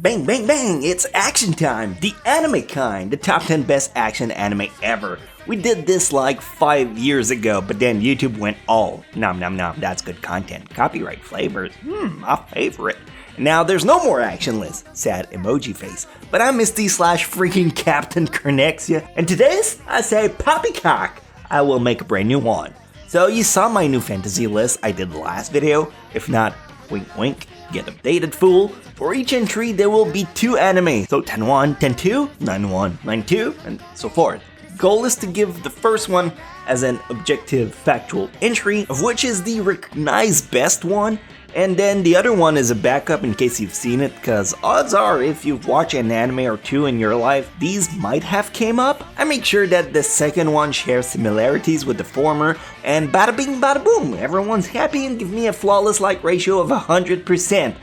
Bang, bang, bang! It's action time! The anime kind! The top 10 best action anime ever! We did this like 5 years ago, but then YouTube went all nom nom nom, that's good content. Copyright flavors, my favorite. Now there's no more action list, sad emoji face. But I'm Misty / freaking Captain Chronexia, and today's, I say poppycock! I will make a brand new one. So you saw my new fantasy list I did the last video. If not, wink wink, get updated fool. For each entry there will be 2 anime, so 10-1, 10-2, 9-1, 9-2, and so forth. Goal is to give the first one as an objective factual entry, of which is the recognized best one, and then the other one is a backup in case you've seen it, cause odds are if you've watched an anime or 2 in your life, these might have came up. I make sure that the second one shares similarities with the former, and bada bing bada boom, everyone's happy and give me a flawless like ratio of 100%.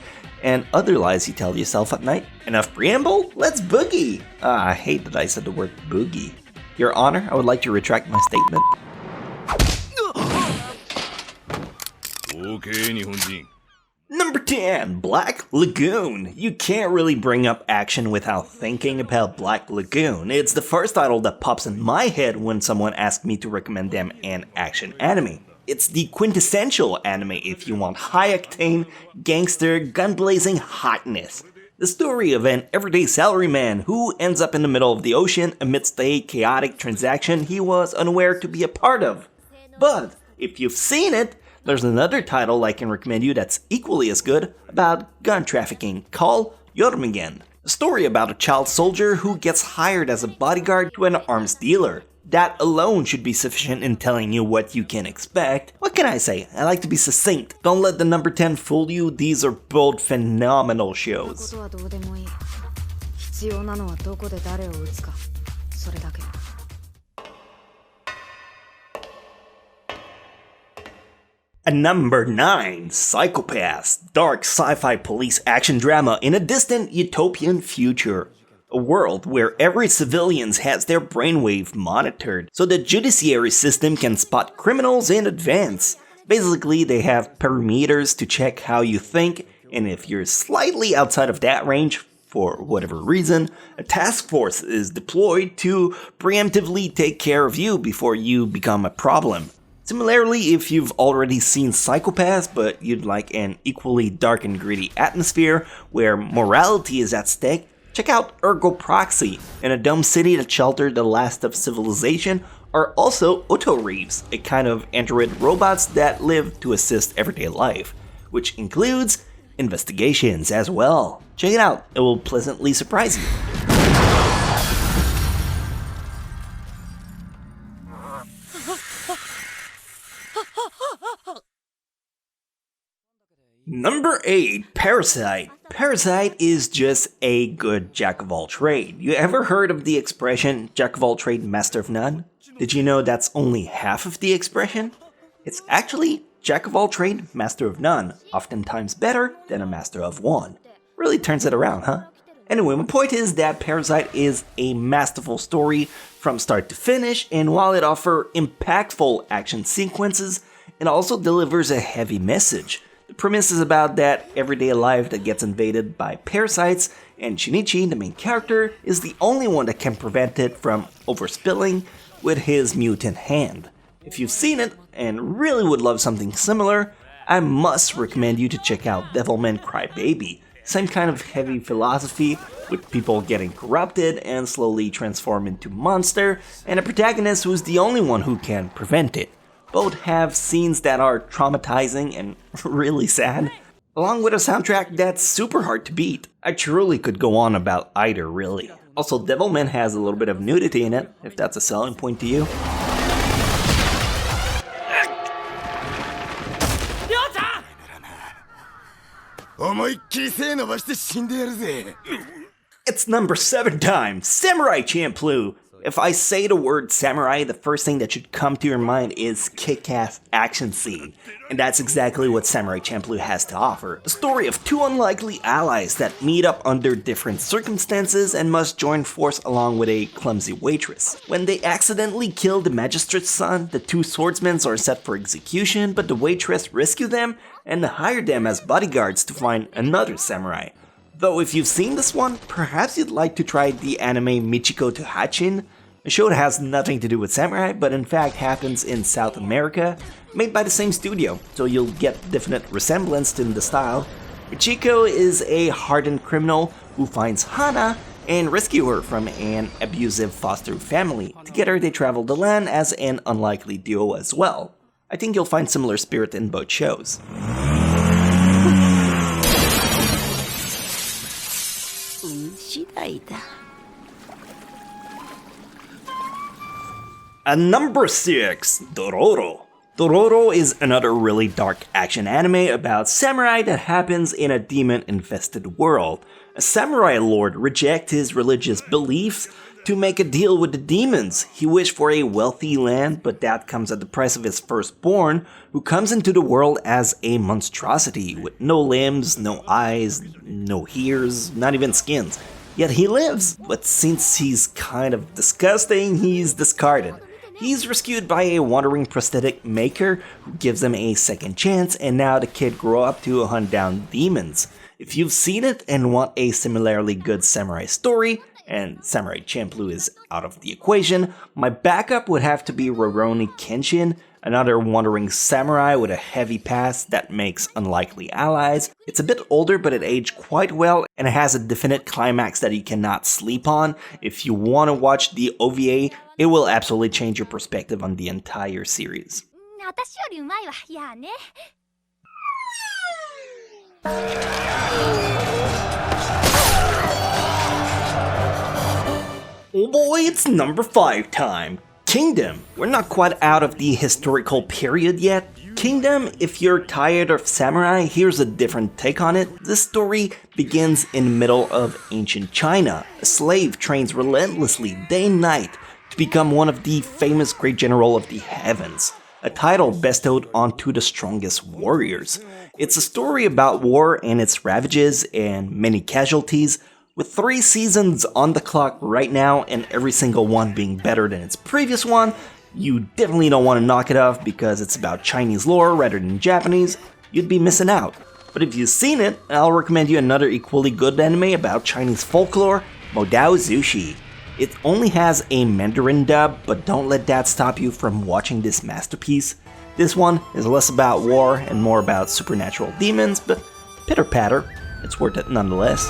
And other lies you tell yourself at night. Enough preamble, let's boogie! I hate that I said the word boogie. Your Honor, I would like to retract my statement. Okay, Number 10, Black Lagoon. You can't really bring up action without thinking about Black Lagoon. It's the first title that pops in my head when someone asks me to recommend them an action anime. It's the quintessential anime if you want high-octane, gangster, gun-blazing hotness. The story of an everyday salaryman who ends up in the middle of the ocean amidst a chaotic transaction he was unaware to be a part of. But if you've seen it, there's another title I can recommend you that's equally as good about gun trafficking called JORMUNGAND. A story about a child soldier who gets hired as a bodyguard to an arms dealer. That alone should be sufficient in telling you what you can expect. What can I say? I like to be succinct. Don't let the number 10 fool you, these are both phenomenal shows. At number 9, Psychopaths, dark sci-fi police action drama in a distant utopian future. A world where every civilian has their brainwave monitored, so the judiciary system can spot criminals in advance. Basically, they have perimeters to check how you think, and if you're slightly outside of that range, for whatever reason, a task force is deployed to preemptively take care of you before you become a problem. Similarly, if you've already seen Psychopaths, but you'd like an equally dark and gritty atmosphere where morality is at stake, check out Ergo Proxy. In a dumb city that sheltered the last of civilization are also Otoreeves, a kind of android robots that live to assist everyday life, which includes investigations as well. Check it out, it will pleasantly surprise you. Number 8, Parasite. Parasite is just a good jack of all trade. You ever heard of the expression jack of all trade, master of none? Did you know that's only half of the expression? It's actually jack of all trade, master of none, oftentimes better than a master of one. Really turns it around, huh? Anyway, my point is that Parasite is a masterful story from start to finish, and while it offers impactful action sequences, it also delivers a heavy message. The premise is about that everyday life that gets invaded by parasites, and Shinichi, the main character, is the only one that can prevent it from overspilling with his mutant hand. If you've seen it and really would love something similar, I must recommend you to check out Devilman CRYBABY. Same kind of heavy philosophy, with people getting corrupted and slowly transform into monster, and a protagonist who's the only one who can prevent it. Both have scenes that are traumatizing and really sad, along with a soundtrack that's super hard to beat. I truly could go on about either, really. Also, Devilman has a little bit of nudity in it, if that's a selling point to you. It's number 7 time, Samurai Champloo. If I say the word samurai, the first thing that should come to your mind is kick-ass action scene. And that's exactly what Samurai Champloo has to offer. A story of 2 unlikely allies that meet up under different circumstances and must join force along with a clumsy waitress. When they accidentally kill the magistrate's son, the 2 swordsmen are set for execution, but the waitress rescues them and hire them as bodyguards to find another samurai. Though if you've seen this one, perhaps you'd like to try the anime Michiko to Hatchin, a show that has nothing to do with samurai, but in fact happens in South America, made by the same studio, so you'll get definite resemblance to the style. Michiko is a hardened criminal who finds Hana and rescue her from an abusive foster family. Together they travel the land as an unlikely duo as well. I think you'll find similar spirit in both shows. At number 6, Dororo. Dororo is another really dark action anime about samurai that happens in a demon-infested world. A samurai lord rejects his religious beliefs to make a deal with the demons. He wished for a wealthy land, but that comes at the price of his firstborn, who comes into the world as a monstrosity with no limbs, no eyes, no ears, not even skins. Yet he lives, but since he's kind of disgusting, he's discarded. He's rescued by a wandering prosthetic maker who gives him a second chance, and now the kid grew up to hunt down demons. If you've seen it and want a similarly good samurai story, and Samurai Champloo is out of the equation, my backup would have to be RUROUNI Kenshin, another wandering samurai with a heavy past that makes unlikely allies. It's a bit older, but it aged quite well, and it has a definite climax that you cannot sleep on. If you want to watch the OVA, it will absolutely change your perspective on the entire series. Oh boy, it's number 5 time. Kingdom. We're not quite out of the historical period yet. Kingdom, if you're tired of samurai, here's a different take on it. This story begins in the middle of ancient China. A slave trains relentlessly day and night to become one of the famous great general of the heavens, a title bestowed onto the strongest warriors. It's a story about war and its ravages and many casualties, with 3 seasons on the clock right now and every single one being better than its previous one. You definitely don't want to knock it off because it's about Chinese lore rather than Japanese. You'd be missing out. But if you've seen it, I'll recommend you another equally good anime about Chinese folklore, Modao Zushi. It only has a Mandarin dub, but don't let that stop you from watching this masterpiece. This one is less about war and more about supernatural demons, but pitter patter, it's worth it nonetheless.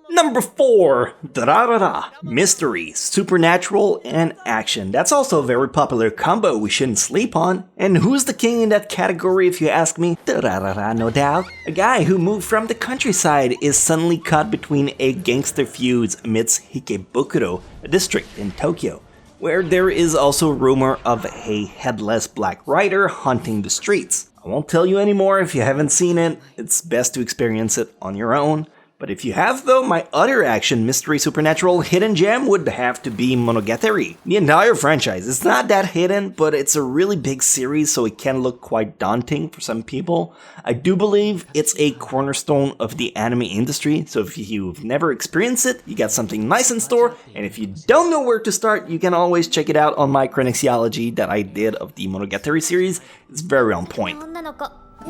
Number 4, DURARARA. Mystery, supernatural, and action. That's also a very popular combo we shouldn't sleep on. And who's the king in that category if you ask me? DURARARA, no doubt. A guy who moved from the countryside is suddenly caught between a gangster feuds amidst Hikebukuro, a district in Tokyo, where there is also rumor of a headless black rider haunting the streets. I won't tell you anymore if you haven't seen it. It's best to experience it on your own. But if you have though, my other action mystery supernatural hidden gem would have to be Monogatari. The entire franchise. It's not that hidden, but it's a really big series, so it can look quite daunting for some people. I do believe it's a cornerstone of the anime industry, so if you've never experienced it, you got something nice in store, and if you don't know where to start, you can always check it out on my Chronexiology that I did of the Monogatari series. It's very on point.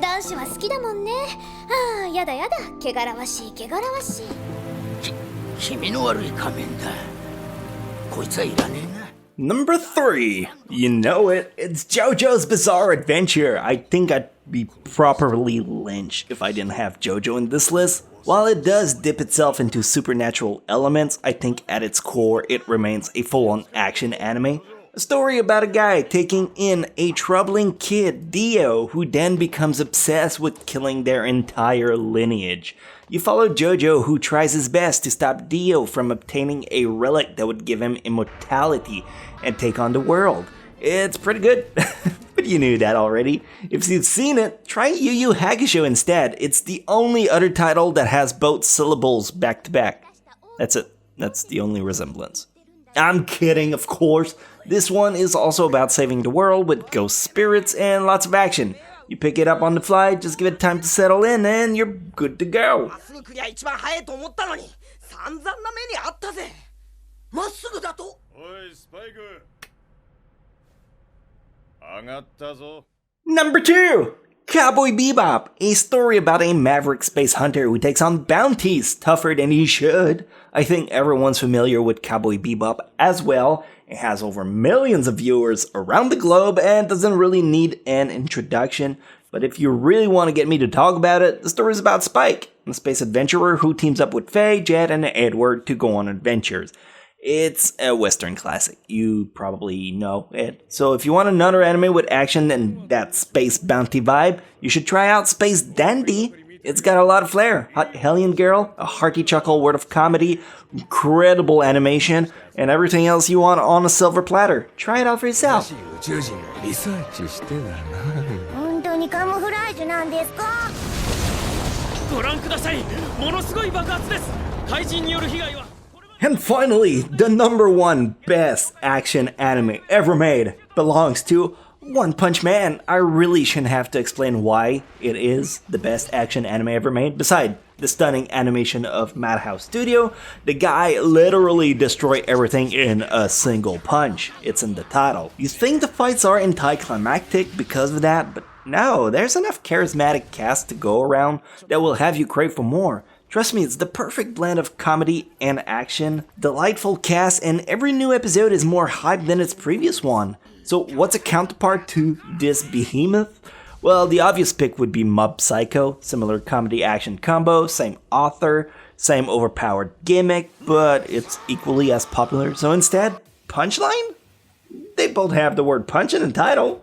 男子は好きだもんね。ああ、やだやだ。汚らわしい、汚らわしい。君の悪い仮面だ。こいつはいらねえな。Number 3. You know it. It's JoJo's Bizarre Adventure. I think I'd be properly lynched if I didn't have JoJo in this list. While it does dip itself into supernatural elements, I think at its core it remains a full-on action anime. A story about a guy taking in a troubling kid, Dio, who then becomes obsessed with killing their entire lineage. You follow Jojo, who tries his best to stop Dio from obtaining a relic that would give him immortality and take on the world. It's pretty good, but you knew that already. If you've seen it, try Yu Yu Hakusho instead. It's the only other title that has both syllables back to back. That's it. That's the only resemblance. I'm kidding, of course. This one is also about saving the world with ghost spirits and lots of action. You pick it up on the fly, just give it time to settle in, and you're good to go. Number 2! Cowboy Bebop, a story about a maverick space hunter who takes on bounties tougher than he should. I think everyone's familiar with Cowboy Bebop as well. It has over millions of viewers around the globe and doesn't really need an introduction. But if you really want to get me to talk about it, the story is about Spike, a space adventurer who teams up with Faye, Jet, and Edward to go on adventures. It's a Western classic. You probably know it. So if you want another anime with action and that space bounty vibe, you should try out Space Dandy. It's got a lot of flair. Hot Hellion Girl, a hearty chuckle word of comedy, incredible animation, and everything else you want on a silver platter. Try it out for yourself. 本当にカモフラージュなんですか？ご覧ください。ものすごい爆発です。怪人による被害は。 And finally, the number 1 best action anime ever made belongs to One Punch Man. I really shouldn't have to explain why it is the best action anime ever made. Besides the stunning animation of Madhouse Studio, the guy literally destroyed everything in a single punch. It's in the title. You think the fights are anticlimactic because of that, but no, there's enough charismatic cast to go around that will have you crave for more. Trust me, it's the perfect blend of comedy and action, delightful cast, and every new episode is more hyped than its previous one. So what's a counterpart to this behemoth? Well, the obvious pick would be Mob Psycho, similar comedy action combo, same author, same overpowered gimmick, but it's equally as popular. So instead, Punchline? They both have the word punch in the title.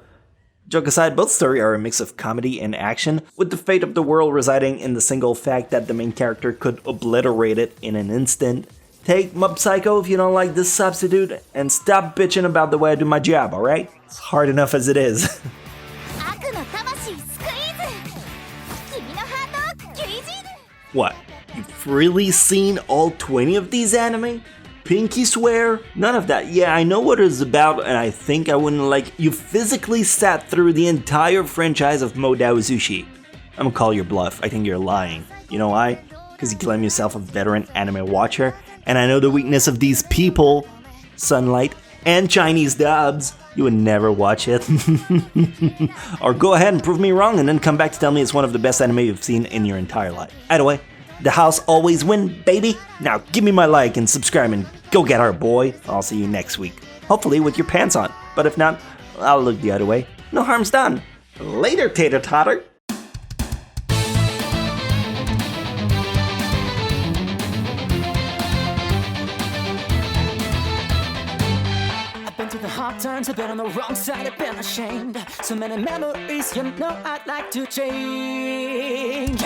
Joke aside, both stories are a mix of comedy and action, with the fate of the world residing in the single fact that the main character could obliterate it in an instant. Take Mob Psycho if you don't like this substitute, and stop bitching about the way I do my job, alright? It's hard enough as it is. 悪の魂スクイーズ。君のハートを切りじる。 What? You've really seen all 20 of these anime? Pinky swear? None of that. Yeah, I know what it's about, and I think I wouldn't like. You physically sat through the entire franchise of Modao Zushi. I'm gonna call your bluff. I think you're lying. You know why? Because you claim yourself a veteran anime watcher, and I know the weakness of these people, Sunlight, and Chinese dubs. You would never watch it. Or go ahead and prove me wrong, and then come back to tell me it's one of the best anime you've seen in your entire life. Either way, the house always win, baby. Now give me my like and subscribe and go get our boy. I'll see you next week. Hopefully with your pants on. But if not, I'll look the other way. No harm's done. Later, tater totter. I've been through the hard times, I've been on the wrong side, I've been ashamed. So many memories, you know I'd like to change.